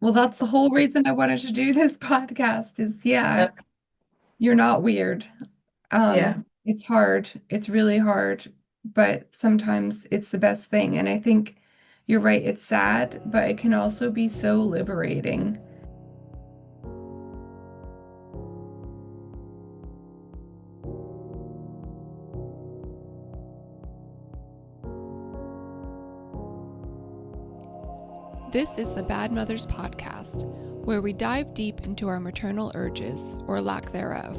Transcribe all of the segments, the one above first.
Well, that's the whole reason I wanted to do this podcast is yeah, Yep. you're not weird. Yeah. It's hard. It's really hard, but sometimes it's the best thing. And I think you're right, it's sad, but it can also be so liberating. This is the Bad Mothers Podcast, where we dive deep into our maternal urges, or lack thereof.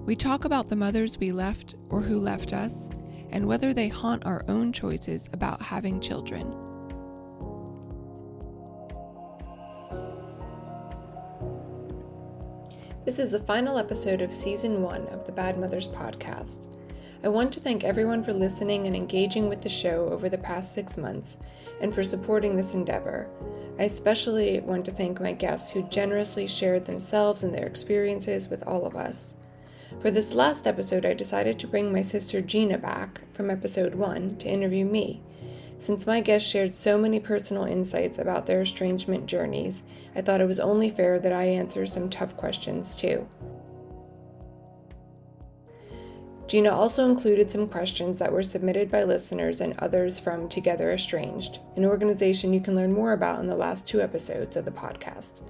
We talk about the mothers we left or who left us, and whether they haunt our own choices about having children. This is the final episode of Season 1 of the Bad Mothers Podcast. I want to thank everyone for listening and engaging with the show over the past 6 months, and for supporting this endeavor. I especially want to thank my guests who generously shared themselves and their experiences with all of us. For this last episode, I decided to bring my sister Gina back from episode 1 to interview me. Since my guests shared so many personal insights about their estrangement journeys, I thought it was only fair that I answer some tough questions too. Gina also included some questions that were submitted by listeners and others from Together Estranged, an organization you can learn more about in the last 2 episodes of the podcast.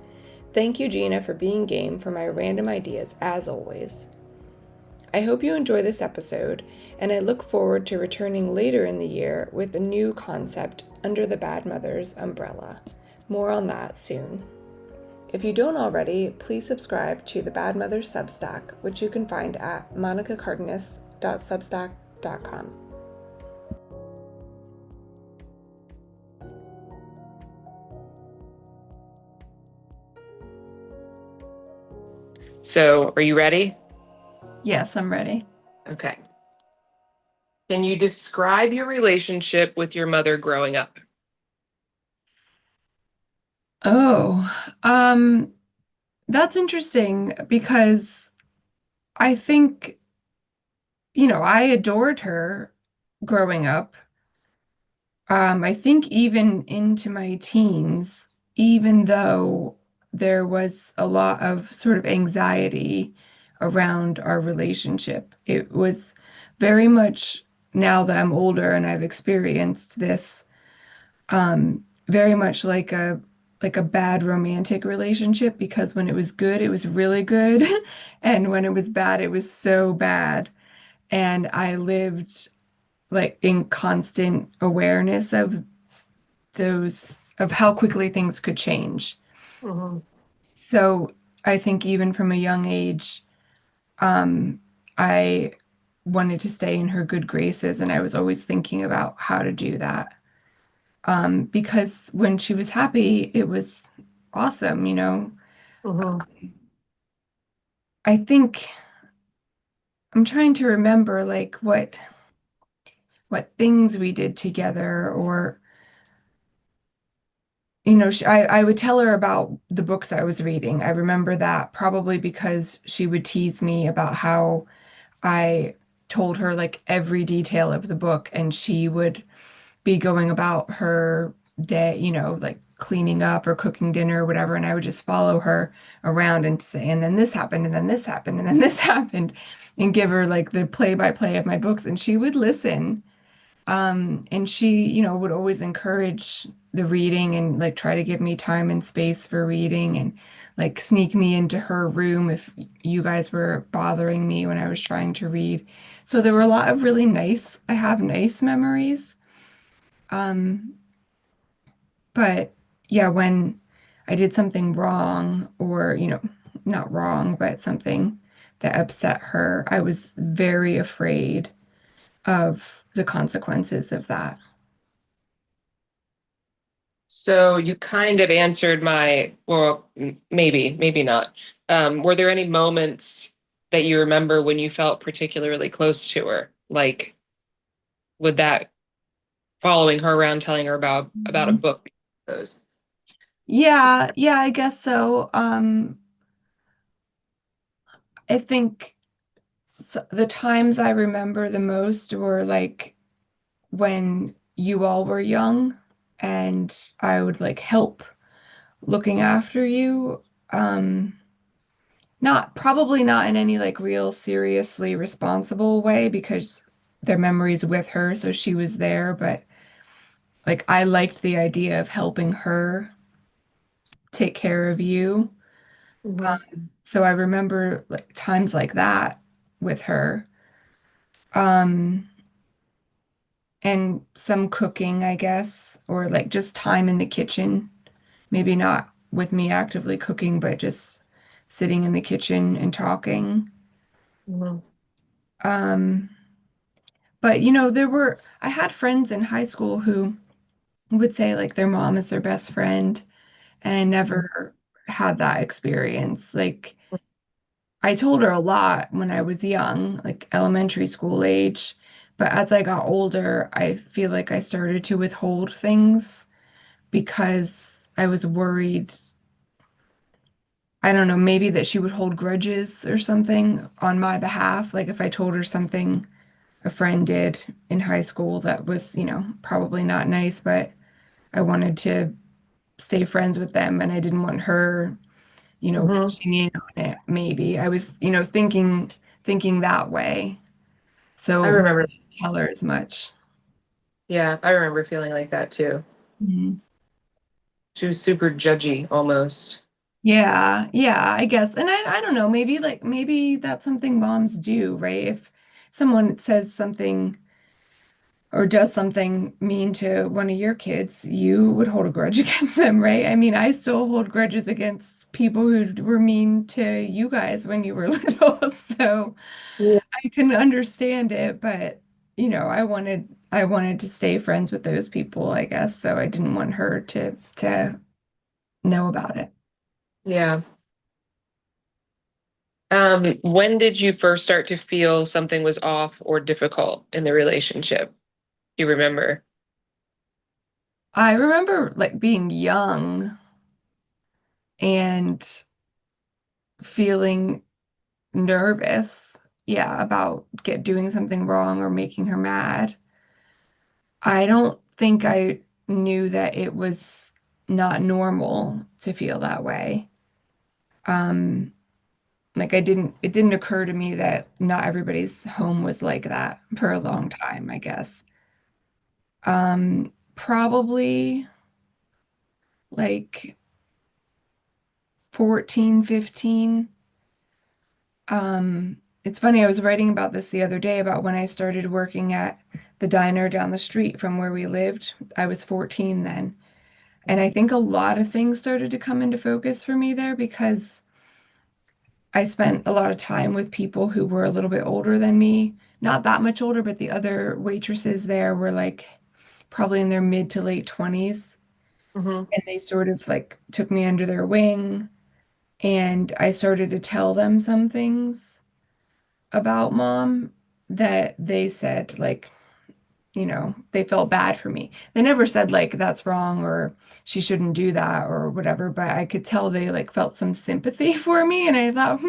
Thank you, Gina, for being game for my random ideas, as always. I hope you enjoy this episode, and I look forward to returning later in the year with a new concept under the Bad Mothers umbrella. More on that soon. If you don't already, please subscribe to the Bad Mothers Substack, which you can find at monicacardenas.substack.com. So, are you ready? Yes, I'm ready. Okay. Can you describe your relationship with your mother growing up? Oh, that's interesting because I think, I adored her growing up. I think even into my teens, even though there was a lot of sort of anxiety around our relationship, it was very much now that I'm older and I've experienced this, very much like a bad romantic relationship because when it was good, it was really good, and when it was bad, it was so bad. And I lived like in constant awareness of how quickly things could change. Mhm. So I think even from a young age, I wanted to stay in her good graces, and I was always thinking about how to do that. Because when she was happy, it was awesome. Mhm. I think I'm trying to remember like what things we did together, or I would tell her about the books I was reading. I remember that probably because she would tease me about how I told her like every detail of the book, and she would be going about her day, like cleaning up or cooking dinner or whatever, and I would just follow her around and say, and then this happened, and then this happened, and then this happened, and give her like the play by play of my books, and she would listen. And she, would always encourage the reading and like try to give me time and space for reading, and like sneak me into her room if you guys were bothering me when I was trying to read. So there were a lot of really I have nice memories. Um, but yeah, when I did something wrong or, not wrong, but something that upset her, I was very afraid of the consequences of that. So, you kind of answered well, maybe not. Were there any moments that you remember when you felt particularly close to her? Like, would that following her around, telling her about a Mhm. book, those? Yeah, yeah, I guess so. I think the times I remember the most were like when you all were young and I would like help looking after you. Um, Not probably not in any like real seriously responsible way because their memory's with her, so she was there, but like I liked the idea of helping her take care of you. Hmm. So I remember like times like that with her. Um, and some cooking, I guess, or like just time in the kitchen. Maybe not with me actively cooking, but just sitting in the kitchen and talking. Hmm. Um, but I had friends in high school who would say like their mom is their best friend, and I never had that experience. Like I told her a lot when I was young, like elementary school age, but as I got older, I feel like I started to withhold things because I was worried. I don't know, maybe that she would hold grudges or something on my behalf. Like if I told her something a friend did in high school that was, probably not nice, but I wanted to stay friends with them and I didn't want her, Hmm. pushing in on it. Maybe I was, thinking that way. I So maybe remember. I didn't tell her as much. Yeah, I remember feeling like that too. Mhm. She was super judgy almost. Yeah, yeah, I guess. And I don't know, maybe that's something moms do, right? If someone says something or does something mean to one of your kids, you would hold a grudge against them, right? I mean, I still hold grudges against people who were mean to you guys when you were little. So Yeah. I can understand it, but I wanted to stay friends with those people, I guess. So I didn't want her to know about it. Yeah. When did you first start to feel something was off or difficult in the relationship? You remember? I remember like being young and feeling nervous, yeah, about get doing something wrong or making her mad. I don't think I knew that it was not normal to feel that way. Um, like it didn't occur to me that not everybody's home was like that for a long time, I guess. Probably like 14, 15. It's funny, I was writing about this the other day about when I started working at the diner down the street from where we lived. I was 14 then. And I think a lot of things started to come into focus for me there because I spent a lot of time with people who were a little bit older than me. Not that much older, but the other waitresses there were like probably in their mid to late 20s. Hmm. And they sort of like took me under their wing. And I started to tell them some things about mom that they said like, they felt bad for me. They never said like that's wrong or she shouldn't do that or whatever, but I could tell they like felt some sympathy for me and I thought,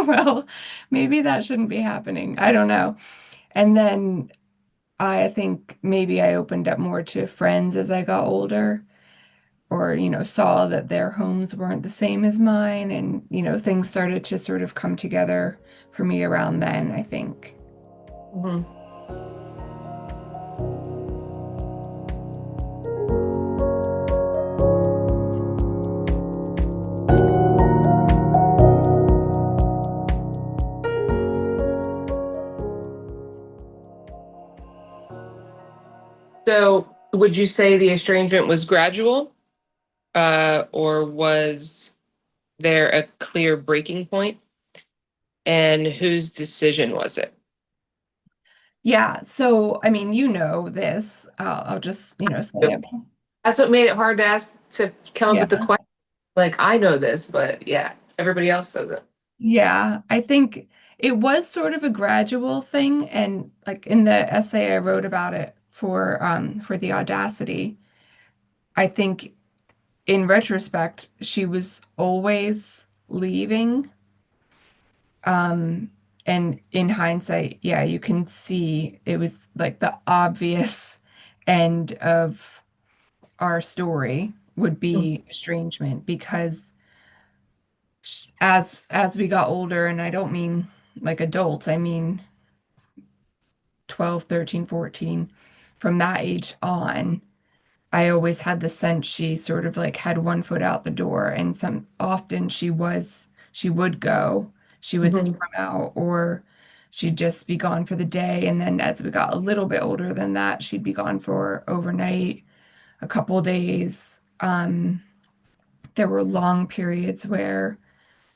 well, maybe that shouldn't be happening. I don't know. And then I think maybe I opened up more to friends as I got older or, saw that their homes weren't the same as mine and, things started to sort of come together for me around then, I think. Hmm. So, would you say the estrangement was gradual, or was there a clear breaking point? And whose decision was it? Yeah, so I mean, this. I'll just, say it. That's what made it hard to ask to come up with the Yeah. question. Like, I know this, but yeah, everybody else does it. Yeah, I think it was sort of a gradual thing, and like in the essay I wrote about it for the Audacity, I think in retrospect, she was always leaving. Um, and in hindsight, yeah, you can see it was like the obvious end of our story. would be estrangement because as we got older, and I don't mean like adults, I mean 12, 13, 14, from that age on, I always had the sense she sort of like had one foot out the door, and some often she would go, she would Mhm. storm out, or she'd just be gone for the day. And then as we got a little bit older than that, she'd be gone for overnight, a couple days. There were long periods where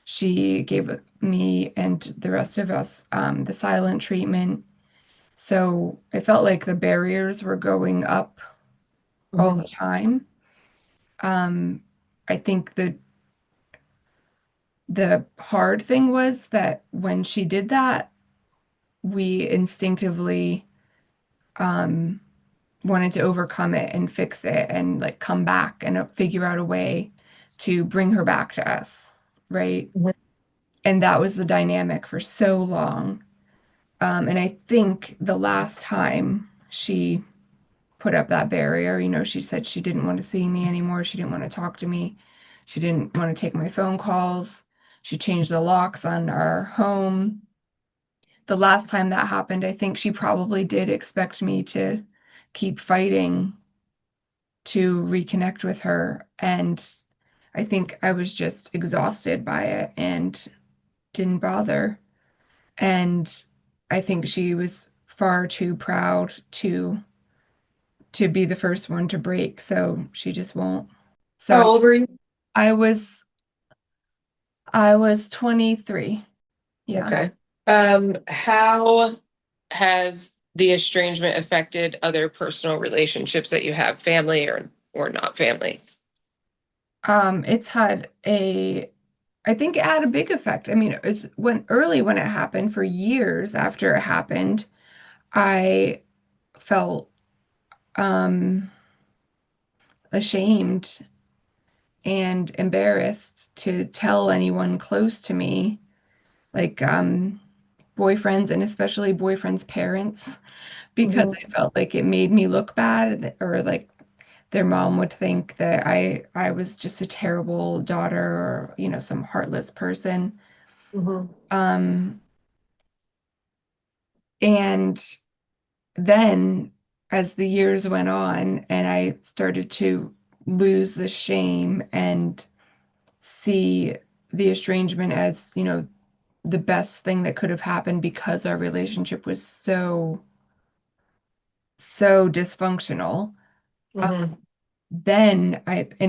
she gave me and the rest of us the silent treatment. So I felt like the barriers were going up all the Mhm. time. Um, I think the hard thing was that when she did that, we instinctively um, wanted to overcome it and fix it and like come back and figure out a way to bring her back to us, right? Mhm. And that was the dynamic for so long. And I think the last time she put up that barrier, she said she didn't want to see me anymore. She didn't want to talk to me. She didn't want to take my phone calls. She changed the locks on our home. The last time that happened, I think she probably did expect me to keep fighting to reconnect with her. And I think I was just exhausted by it and didn't bother. And I think she was far too proud to be the first one to break, so she just won't. How So old were you? I was I was 23. Yeah. Okay. How has the estrangement affected other personal relationships that you have, family or not family? It's had a I think it had a big effect. I mean, it was when it happened, for years after it happened, I felt um ashamed and embarrassed to tell anyone close to me, like boyfriends and especially boyfriends' parents, because Mhm. I felt like it made me look bad, or like their mom would think that I was just a terrible daughter, or some heartless person. Mhm. Um and then as the years went on and I started to lose the shame and see the estrangement as, the best thing that could have happened because our relationship was so dysfunctional. Mhm. And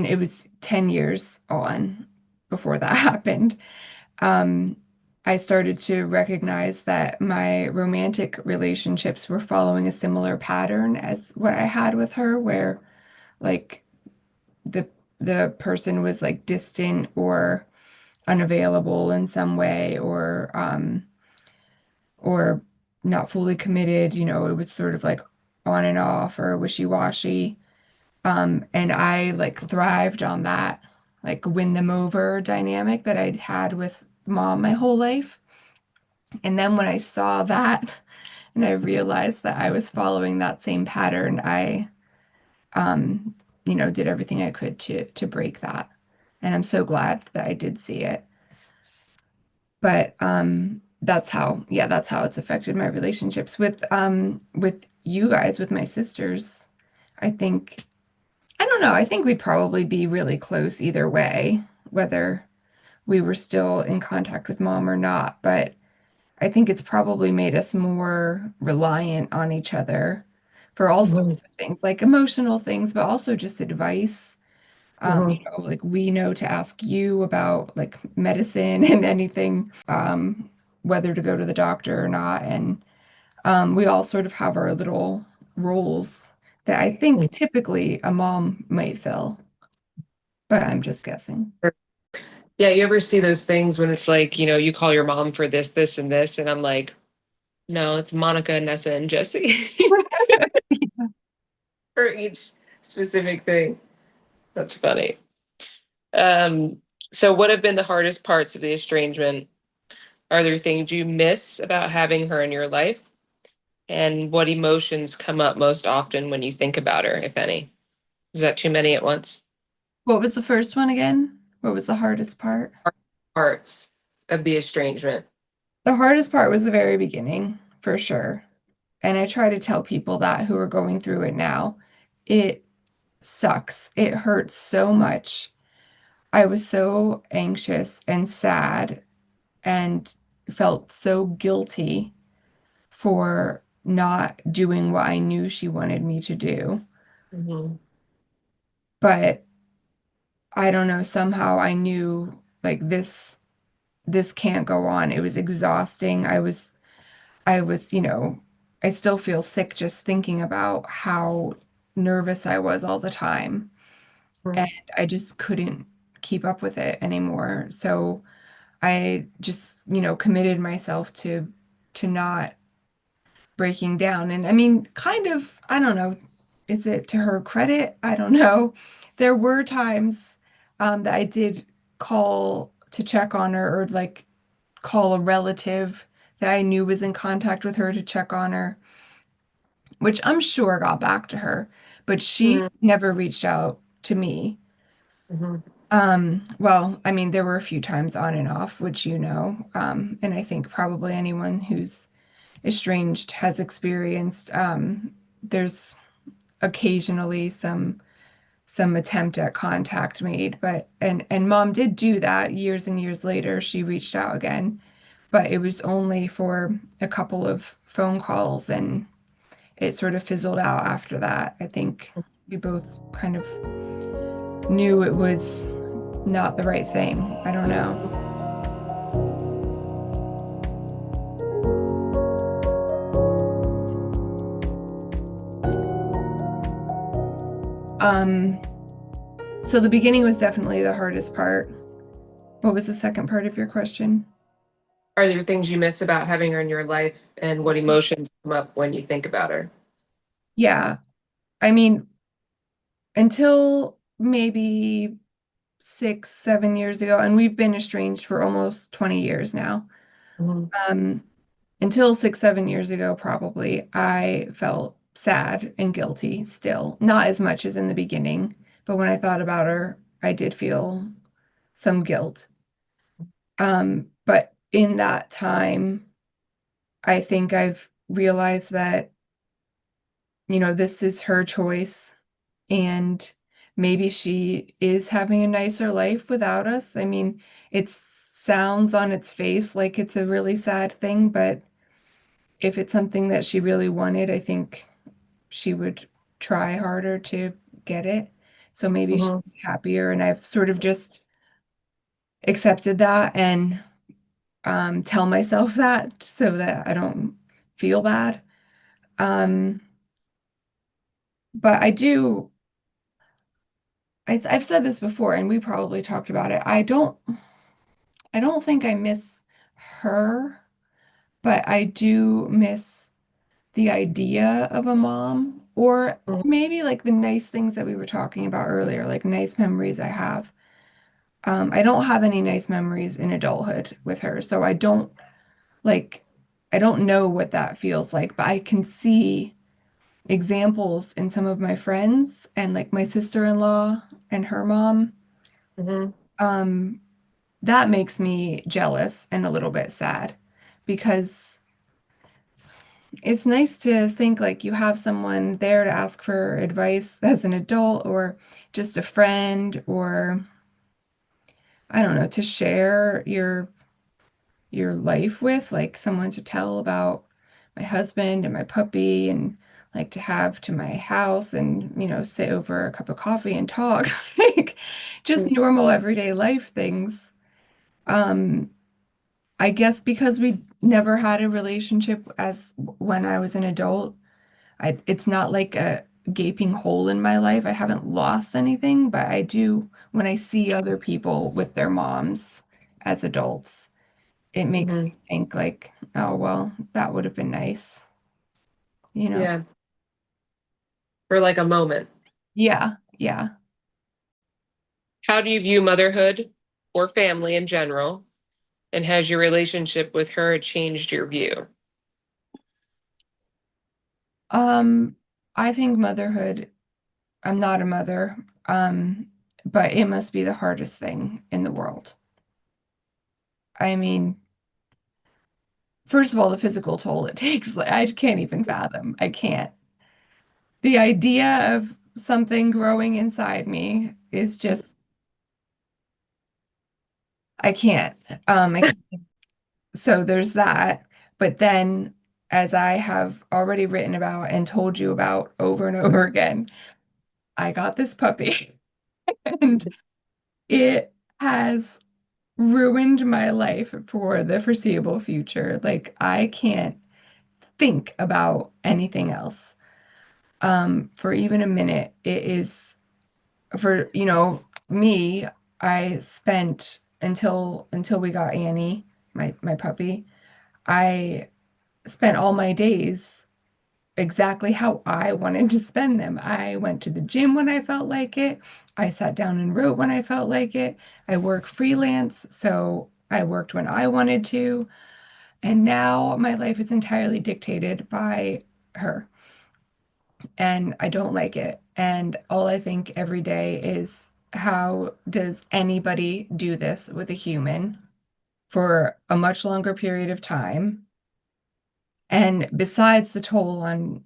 it was 10 years on before that happened. Um, I started to recognize that my romantic relationships were following a similar pattern as what I had with her, where like the the person was like distant or unavailable in some way, or not fully committed. It was sort of like on and off or wishy-washy. And I like thrived on that, like win them over dynamic that I'd had with mom my whole life. And then when I saw that and I realized that I was following that same pattern, I, um, did everything I could to break that. And I'm so glad that I did see it. But that's how it's affected my relationships with you guys, with my sisters. I think I don't know. I think we'd probably be really close either way, whether we were still in contact with mom or not. But I think it's probably made us more reliant on each other for all Mhm. sorts of things, like emotional things, but also just advice. Mhm. Like we know to ask you about like medicine and anything, whether to go to the doctor or not. And we all sort of have our little roles that I think typically a mom might fill, but I'm just guessing. Yeah, you ever see those things when it's like, you call your mom for this, this, and this, and I'm like, no, it's Monica, Nessa, and Jesse for each specific thing. That's funny. Um, so what have been the hardest parts of the estrangement? Are there things you miss about having her in your life? And what emotions come up most often when you think about her, if any? Is that too many at once? What was the first one again? What was the hardest part? Parts of the estrangement. The hardest part was the very beginning, for sure. And I try to tell people that who are going through it now. It sucks. It hurts so much. I was so anxious and sad and felt so guilty for not doing what I knew she wanted me to do. Mhm. But I don't know, somehow I knew like this can't go on. It was exhausting. I was, I still feel sick just thinking about how nervous I was all the time. And I just couldn't keep up with it anymore. So I just, committed myself to not breaking down. And I mean, kind of, I don't know, is it to her credit? I don't know. There were times that I did call to check on her or like call a relative that I knew was in contact with her to check on her, which I'm sure got back to her, but she Mhm. never reached out to me. Mhm. Well, I mean, there were a few times on and off, which and I think probably anyone who's estranged has experienced. There's occasionally some attempt at contact made, but and mom did do that years and years later. She reached out again, but it was only for a couple of phone calls and it sort of fizzled out after that. I think we both kind of knew it was not the right thing. I don't know. Um, so the beginning was definitely the hardest part. What was the second part of your question? Are there things you miss about having her in your life, and what emotions come up when you think about her? Yeah, I mean, until maybe 6, 7 years ago, and we've been estranged for almost 20 years now. Mhm. Um, until 6, 7 years ago, probably, I felt sad and guilty still. Not as much as in the beginning, but when I thought about her, I did feel some guilt. But in that time, I think I've realized that, this is her choice and maybe she is having a nicer life without us. I mean, it sounds on its face like it's a really sad thing, but if it's something that she really wanted, I think she would try harder to get it. So maybe she's Mhm. happier, and I've sort of just accepted that and tell myself that so that I don't feel bad. Um, but I've said this before, and we probably talked about it. I don't think I miss her, but I do miss the idea of a mom, or Mhm. maybe like the nice things that we were talking about earlier, like nice memories I have. I don't have any nice memories in adulthood with her, so like, I don't know what that feels like, but I can see examples in some of my friends and like my sister-in-law and her mom. Mhm. Um, that makes me jealous and a little bit sad because it's nice to think like you have someone there to ask for advice as an adult or just a friend or I don't know, to share your life with, like someone to tell about my husband and my puppy and like to have to my house and, sit over a cup of coffee and talk, like just normal everyday life things. Um, I guess because we never had a relationship as when I was an adult, it's not like a gaping hole in my life. I haven't lost anything, but I do when I see other people with their moms as adults, it makes Mhm. me think like, oh, well, that would have been nice, you know? Yeah, for like a moment. Yeah, yeah. How do you view motherhood or family in general? And has your relationship with her changed your view? Um, I think motherhood, I'm not a mother. but it must be the hardest thing in the world. I mean, first of all, the physical toll it takes, like, I can't even fathom. I can't. The idea of something growing inside me is just, I can't. I can't. So there's that. But then, as I have already written about and told you about over and over again, I got this puppy and it has ruined my life for the foreseeable future. Like, I can't think about anything else. For even a minute. It is for, me, I spent until we got Annie, my puppy, I spent all my days exactly how I wanted to spend them. I went to the gym when I felt like it. I sat down and wrote when I felt like it. I work freelance, so I worked when I wanted to. And now my life is entirely dictated by her. And I don't like it. And all I think every day is, how does anybody do this with a human for a much longer period of time? And besides the toll on,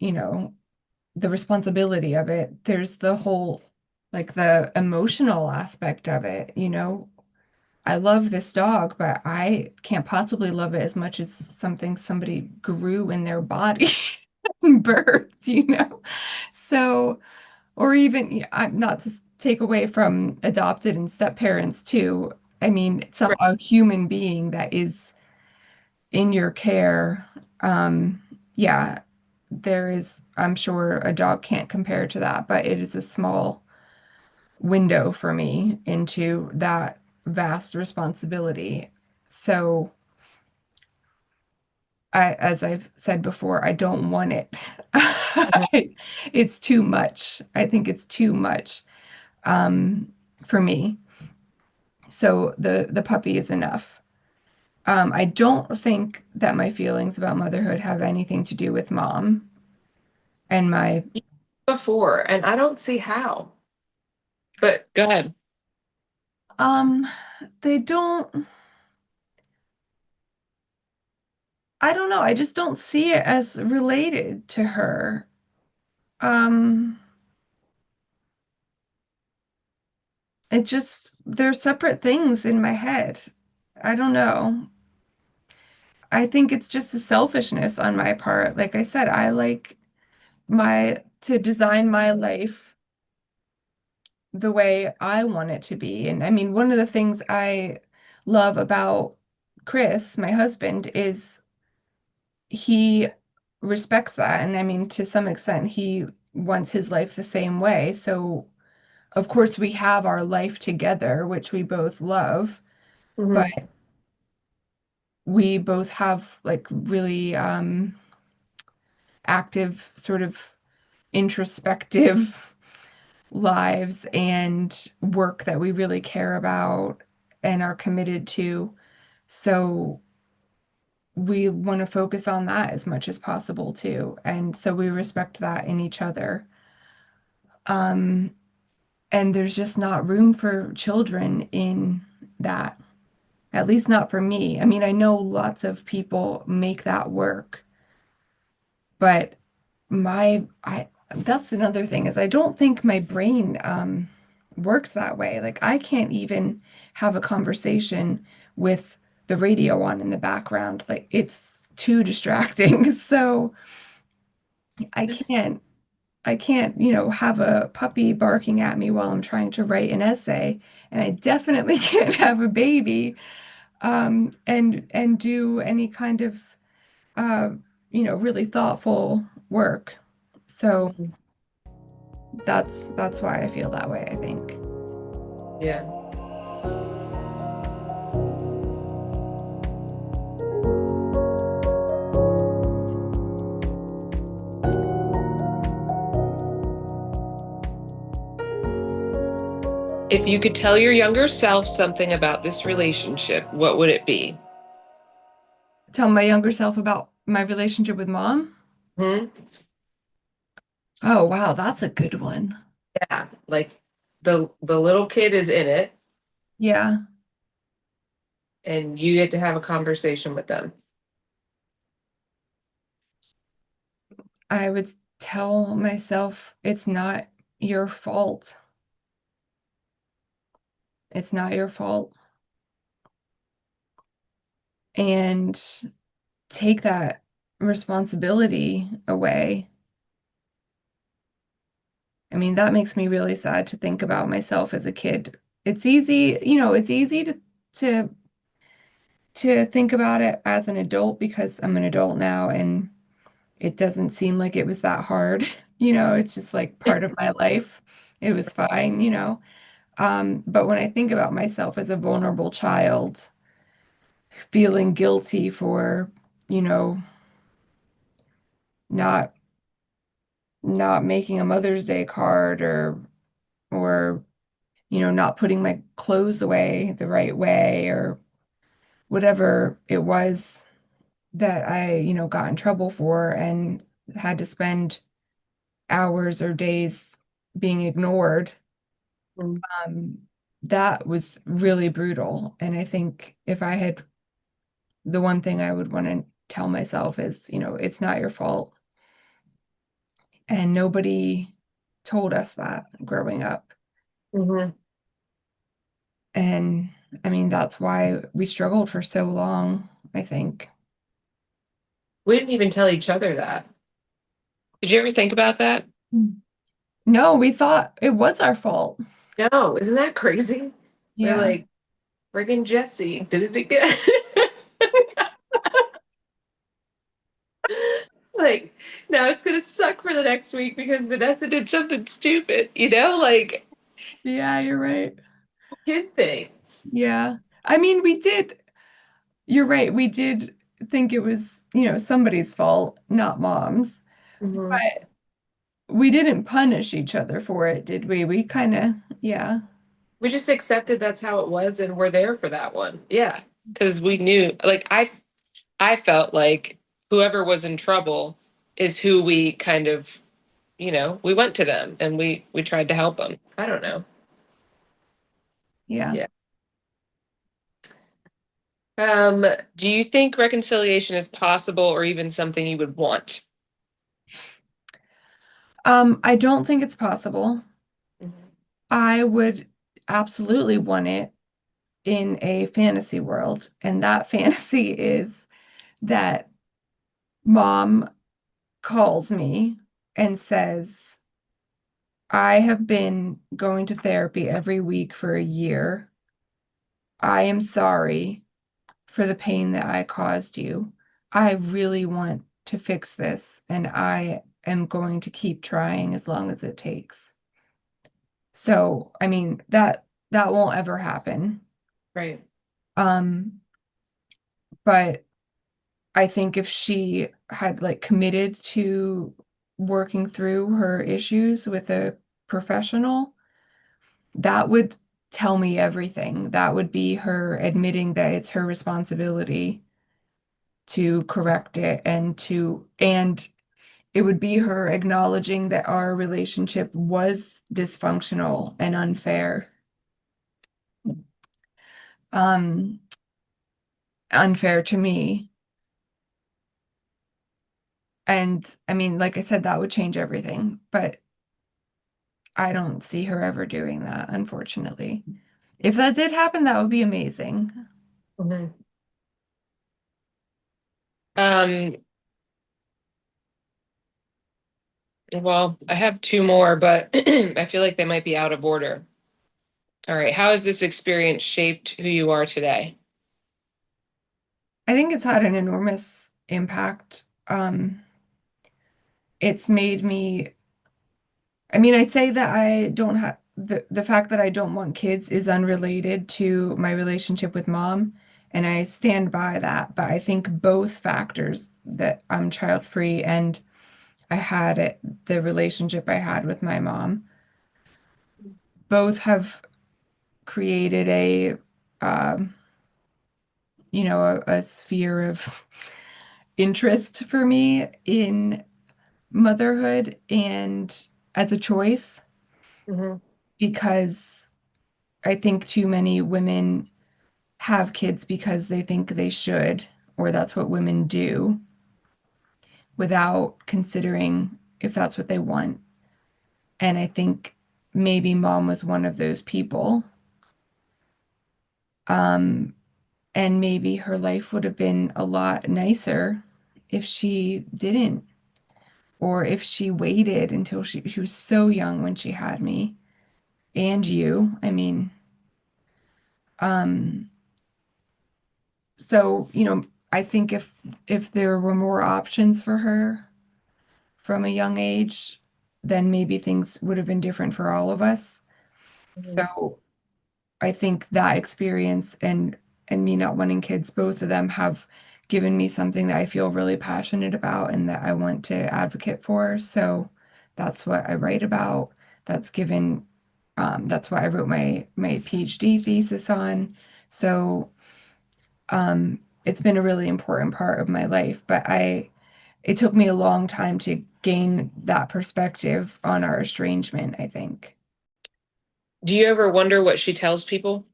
the responsibility of it, there's the whole, like, the emotional aspect of it, I love this dog, but I can't possibly love it as much as something somebody grew in their body and birthed. So, or even, yeah, not to take away from adopted and step parents too. I mean, Right. a human being that is in your care. Um, yeah, there is, I'm sure a dog can't compare to that, but it is a small window for me into that vast responsibility. So, as I've said before, I don't want it. Mhm. It's too much. I think it's too much, um, for me. So the puppy is enough. I don't think that my feelings about motherhood have anything to do with mom and my, Before, and I don't see how. But go ahead. um, they don't, I don't know. I just don't see it as related to her. Um, it just, they're separate things in my head. I don't know. I think it's just a selfishness on my part. Like I said, I like to design my life the way I want it to be. And I mean, one of the things I love about Chris, my husband, is he respects that. And I mean, to some extent, he wants his life the same way. So, of course, we have our life together, which we both love, but Mhm. we both have like really active, sort of introspective lives and work that we really care about and are committed to. So we want to focus on that as much as possible too. And so we respect that in each other. Um, and there's just not room for children in that, at least not for me. I mean, I know lots of people make that work, but I that's another thing, is I don't think my brain works that way. Like, I can't even have a conversation with the radio on in the background. Like, it's too distracting. So I can't have a puppy barking at me while I'm trying to write an essay, and I definitely can't have a baby and do any kind of uh really thoughtful work. So Mhm. that's why I feel that way, I think. Yeah. If you could tell your younger self something about this relationship, what would it be? Tell my younger self about my relationship with mom. Hmm. Oh, wow, that's a good one. Yeah, like the little kid is in it Yeah, and you get to have a conversation with them. I would tell myself it's not your fault. It's not your fault. And take that responsibility away. I mean, that makes me really sad to think about myself as a kid. It's easy, it's easy to to think about it as an adult because I'm an adult now and it doesn't seem like it was that hard. It's just like part of my life. It was fine. But when I think about myself as a vulnerable child, feeling guilty for, you know, not not making a Mother's Day card or not putting my clothes away the right way or whatever it was that I, got in trouble for and had to spend hours or days being ignored. Mm. Um, that was really brutal. And I think if I had the one thing I would want to tell myself is, it's not your fault. And nobody told us that growing up. Mhm. And I mean, that's why we struggled for so long, I think. We didn't even tell each other that. Did you ever think about that? Mm. No, we thought it was our fault. No, isn't that crazy? We're Yeah. like, friggin' Jesse did it again. Like, now it's gonna suck for the next week because Vanessa did something stupid, like Yeah, you're right. kid things. Yeah. I mean, you're right. We did think it was, somebody's fault, not mom's. Hmm. But we didn't punish each other for it, did we? We kind of, yeah. We just accepted that's how it was and we're there for that one. Yeah. Because we knew, like, I felt like whoever was in trouble is who we kind of, we went to them and we tried to help them. I don't know. Yeah. Yeah. Um, do you think reconciliation is possible or even something you would want? I don't think it's possible. Mhm. I would absolutely want it in a fantasy world, and that fantasy is that mom calls me and says, I have been going to therapy every week for a year. I am sorry for the pain that I caused you. I really want to fix this, and I am going to keep trying as long as it takes. So, I mean, that won't ever happen. Right. Um, but I think if she had like committed to working through her issues with a professional, that would tell me everything. That would be her admitting that it's her responsibility to correct it and it would be her acknowledging that our relationship was dysfunctional and unfair. Um, Unfair to me. And I mean, like I said, that would change everything, but I don't see her ever doing that, unfortunately. If that did happen, that would be amazing. Mhm. Um, well, I have two more, but I feel like they might be out of order. All right. How has this experience shaped who you are today? I think it's had an enormous impact. It's made me, I mean, I say that I don't have the fact that I don't want kids is unrelated to my relationship with mom, and I stand by that. But I think both factors that I'm child free and I had it, the relationship I had with my mom, both have created um, a sphere of interest for me in motherhood and as a choice. Hmm. because I think too many women have kids because they think they should, or that's what women do, without considering if that's what they want. And I think maybe mom was one of those people. Um, and maybe her life would have been a lot nicer if she didn't, or if she waited until she was so young when she had me and you. I mean, um, so, I think if there were more options for her from a young age, then maybe things would have been different for all of us. Mhm. So I think that experience and me not wanting kids, both of them have given me something that I feel really passionate about and that I want to advocate for. So that's what I write about. That's given that's what I wrote my PhD thesis on. So it's been a really important part of my life, but it took me a long time to gain that perspective on our estrangement, I think. Do you ever wonder what she tells people?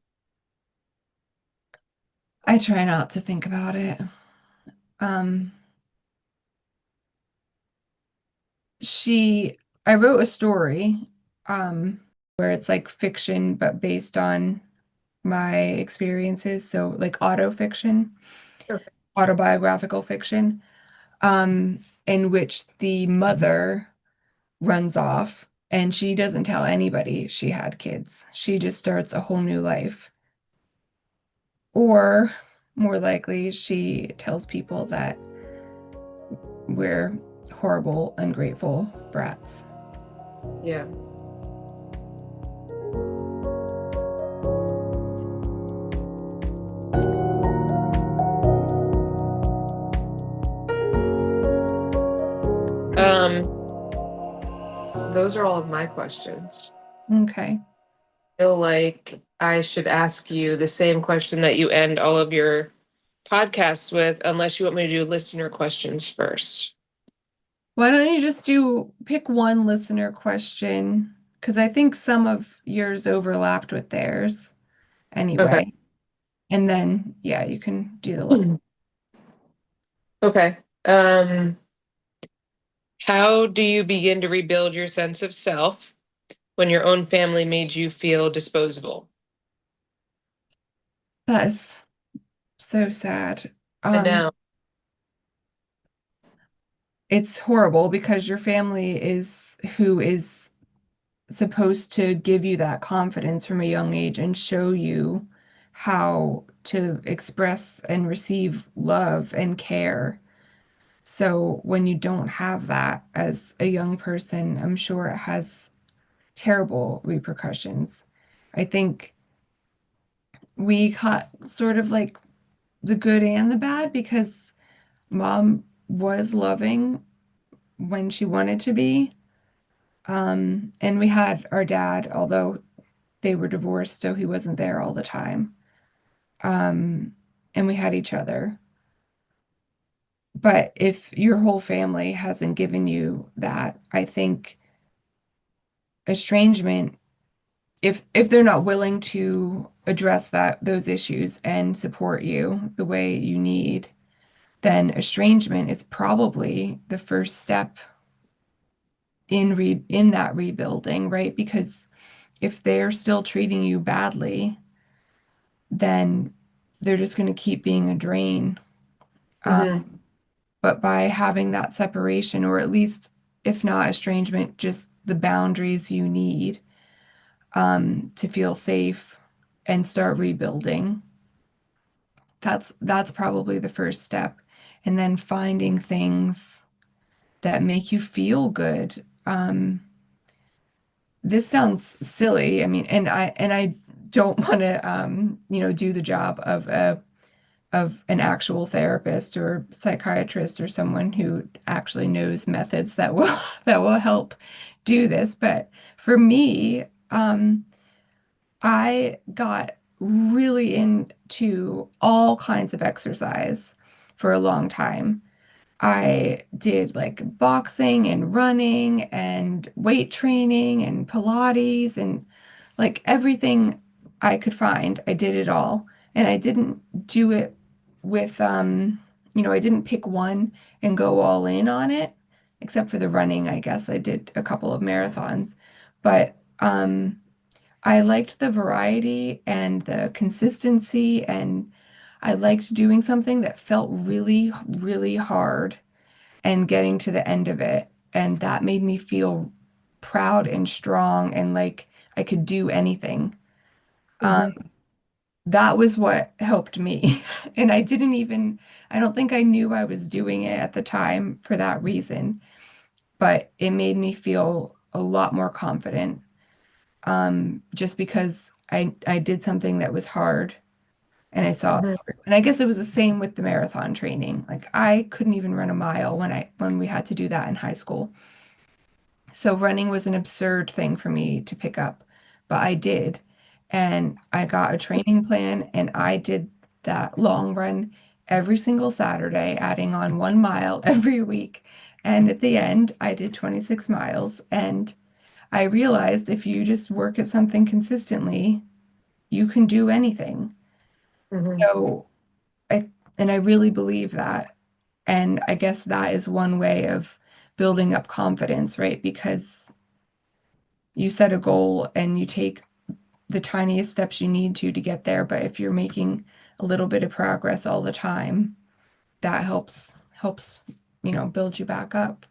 I try not to think about it. Um, she, I wrote a story, where it's like fiction, but based on my experiences. So like auto fiction, Okay. autobiographical fiction, in which the mother runs off and she doesn't tell anybody she had kids. She just starts a whole new life. Or more likely, she tells people that we're horrible, ungrateful brats. Yeah. Um, those are all of my questions. Okay. Feel like I should ask you the same question that you end all of your podcasts with, unless you want me to do listener questions first. Why don't you just do pick one listener question? Because I think some of yours overlapped with theirs Okay. anyway. And then, yeah, you can do the look. Okay. How do you begin to rebuild your sense of self when your own family made you feel disposable? That's so sad. I Um, know. it's horrible because your family is who is supposed to give you that confidence from a young age and show you how to express and receive love and care. So when you don't have that as a young person, I'm sure it has terrible repercussions. I think we caught sort of like the good and the bad because mom was loving when she wanted to be. And we had our dad, although they were divorced, so he wasn't there all the time. Um, and we had each other. But if your whole family hasn't given you that, I think estrangement, if they're not willing to address those issues and support you the way you need, then estrangement is probably the first step in that rebuilding, right? Because if they're still treating you badly, then they're just going to keep being a drain. Hmm. But by having that separation, or at least if not estrangement, just the boundaries you need to feel safe and start rebuilding, that's probably the first step. And then finding things that make you feel good. This sounds silly. I mean, and I don't want to do the job of an actual therapist or psychiatrist or someone who actually knows methods that will that will help do this. But for me, I got really into all kinds of exercise for a long time. I did like boxing and running and weight training and Pilates and like everything I could find, I did it all. And I didn't do it with, I didn't pick one and go all in on it, except for the running, I guess. I did a couple of marathons. But I liked the variety and the consistency, and I liked doing something that felt really, really hard and getting to the end of it. And that made me feel proud and strong and like I could do anything. Um, Hmm. that was what helped me. And I don't think I knew I was doing it at the time for that reason, but it made me feel a lot more confident, just because I did something that was hard and I saw it Hmm. through. And I guess it was the same with the marathon training. Like I couldn't even run a mile when we had to do that in high school. So running was an absurd thing for me to pick up, but I did. And I got a training plan and I did that long run every single Saturday, adding on 1 mile every week. And at the end, I did 26 miles. And I realized if you just work at something consistently, you can do anything. Hmm. So I really believe that. And I guess that is one way of building up confidence, right? Because you set a goal and you take the tiniest steps you need to get there. But if you're making a little bit of progress all the time, that helps, build you back up.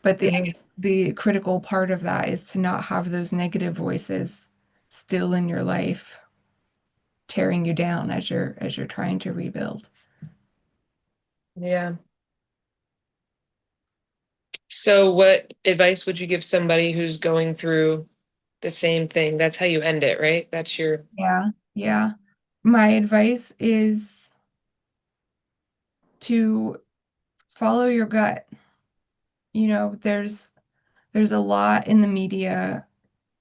But I Hmm. guess the critical part of that is to not have those negative voices still in your life tearing you down as you're trying to rebuild. Yeah. So what advice would you give somebody who's going through the same thing? That's how you end it, right? That's your. Yeah, yeah. My advice is to follow your gut. There's a lot in the media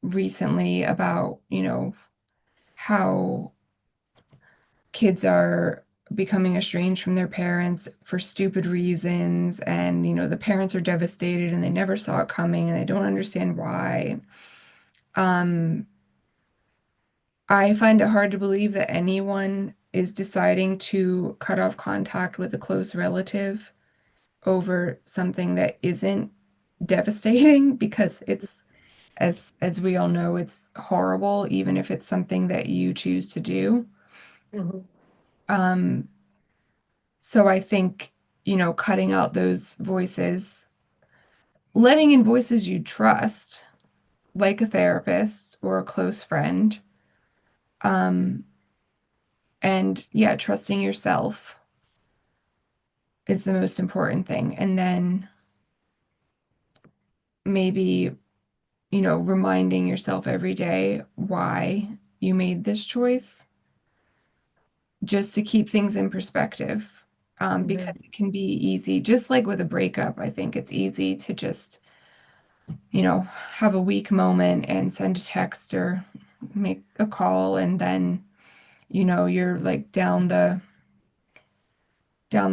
recently about, how kids are becoming estranged from their parents for stupid reasons, and the parents are devastated and they never saw it coming and they don't understand why. Um, I find it hard to believe that anyone is deciding to cut off contact with a close relative over something that isn't devastating because it's as we all know, it's horrible, even if it's something that you choose to do. Mhm. Um, so I think, cutting out those voices, letting in voices you trust, like a therapist or a close friend, um, and yeah, trusting yourself is the most important thing. And then maybe, reminding yourself every day why you made this choice, just to keep things in perspective. Mhm. Because it can be easy, just like with a breakup, I think it's easy to just, have a weak moment and send a text or make a call, and then, you're like down the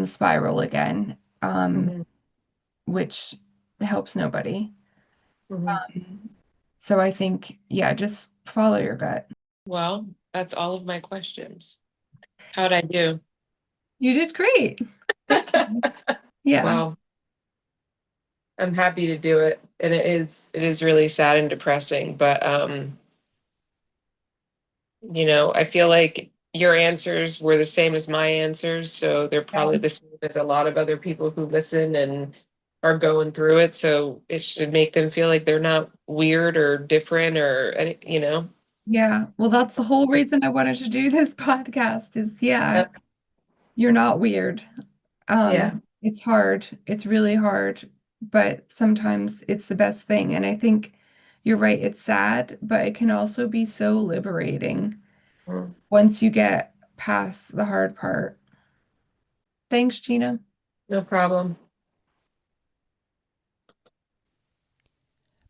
spiral again, Mhm. which helps nobody. Mhm. So I think, yeah, just follow your gut. Well, that's all of my questions. How'd I do? You did great. Yeah. Well, I'm happy to do it. And it is really sad and depressing, but I feel like your answers were the same as my answers, so they're probably Yeah. the same as a lot of other people who listen and are going through it. So it should make them feel like they're not weird or different or any. Yeah. Well, that's the whole reason I wanted to do this podcast is, yeah, Yep. you're not weird. Yeah. It's hard. It's really hard, but sometimes it's the best thing. And I think you're right. It's sad, but it can also be so liberating Mm. once you get past the hard part. Thanks, Gina. No problem.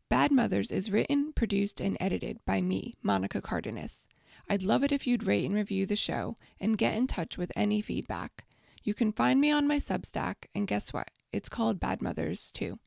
Bad Mothers is written, produced, and edited by me, Monica Cardenas. I'd love it if you'd rate and review the show and get in touch with any feedback. You can find me on my Substack, and guess what? It's called Bad Mothers, too.